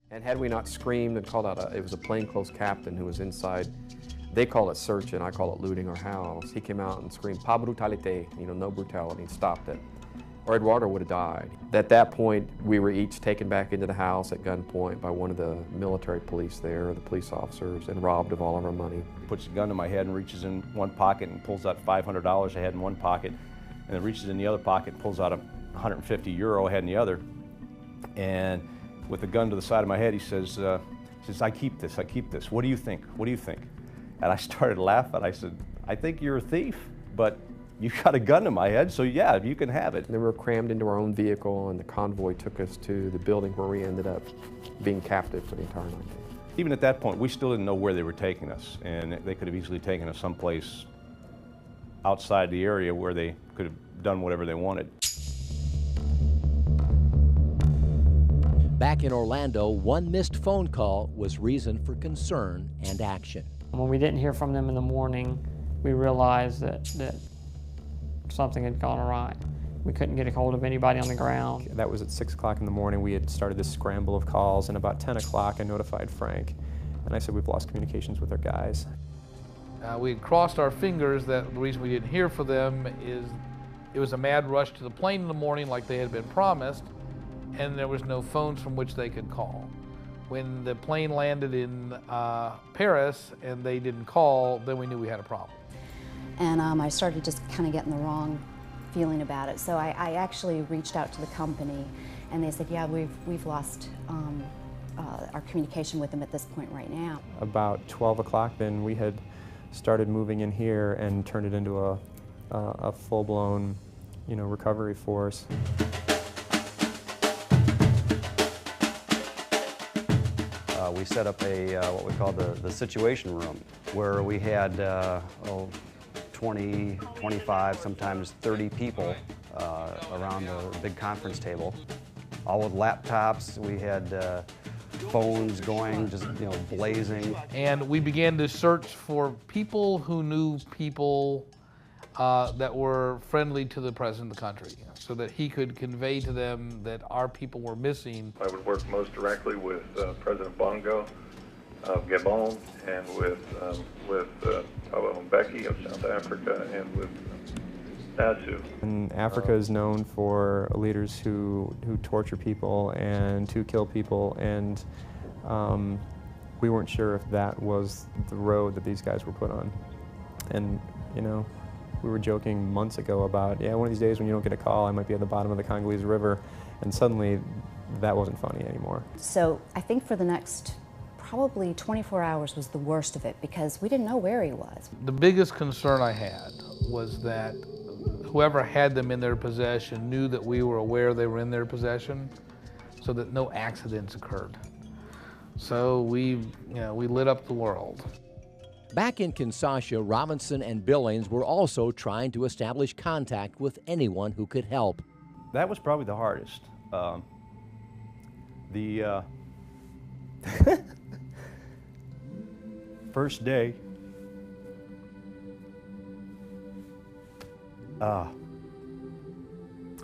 And had we not screamed and called out, it was a plainclothes captain who was inside. They call it searching, I call it looting our house. He came out and screamed, "Pas brutalité," no brutality, and stopped it. Or Eduardo would have died. At that point, we were each taken back into the house at gunpoint by one of the military police there, the police officers, and robbed of all of our money. He puts a gun to my head and reaches in one pocket and pulls out $500 I had in one pocket, and then reaches in the other pocket and pulls out €150 I had in the other. And with the gun to the side of my head, he says, I keep this, what do you think, what do you think? And I started laughing. I said, I think you're a thief, but you got a gun to my head, so yeah, you can have it. And then we were crammed into our own vehicle, and the convoy took us to the building where we ended up being captive for the entire night. Even at that point, we still didn't know where they were taking us, and they could have easily taken us someplace outside the area where they could have done whatever they wanted. Back in Orlando, one missed phone call was reason for concern and action. When we didn't hear from them in the morning, we realized that something had gone awry. We couldn't get a hold of anybody on the ground. That was at 6 o'clock in the morning. We had started this scramble of calls, and about 10 o'clock I notified Frank, and I said, we've lost communications with our guys. We had crossed our fingers that the reason we didn't hear from them is it was a mad rush to the plane in the morning like they had been promised, and there was no phones from which they could call. When the plane landed in Paris and they didn't call, then we knew we had a problem. And I started just kind of getting the wrong feeling about it. So I actually reached out to the company, and they said, yeah, we've lost our communication with them at this point right now. About 12 o'clock then, we had started moving in here and turned it into a full-blown, recovery force. We set up what we call the situation room, where we had 20, 25, sometimes 30 people around the big conference table, all with laptops. We had phones going, just blazing. And we began to search for people who knew people that were friendly to the president of the country, so that he could convey to them that our people were missing. I would work most directly with President Bongo of Gabon, and with Mbeki of South Africa, and with Nasu. And Africa is known for leaders who torture people and who kill people, and we weren't sure if that was the road that these guys were put on. And we were joking months ago about, yeah, one of these days when you don't get a call, I might be at the bottom of the Congolese River, and suddenly that wasn't funny anymore. So I think for the next probably 24 hours was the worst of it, because we didn't know where he was. The biggest concern I had was that whoever had them in their possession knew that we were aware they were in their possession, so that no accidents occurred. So we lit up the world. Back in Kinshasa, Robinson and Billings were also trying to establish contact with anyone who could help. That was probably the hardest. The first day,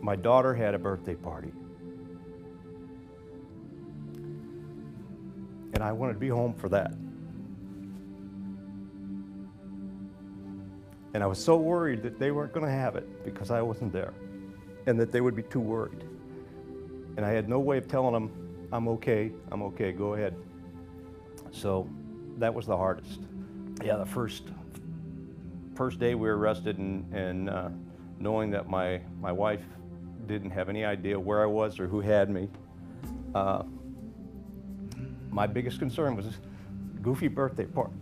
my daughter had a birthday party, and I wanted to be home for that. And I was so worried that they weren't going to have it because I wasn't there, and that they would be too worried. And I had no way of telling them, I'm okay, go ahead. So that was the hardest. Yeah, the first day we were arrested, and knowing that my wife didn't have any idea where I was or who had me, my biggest concern was this goofy birthday party.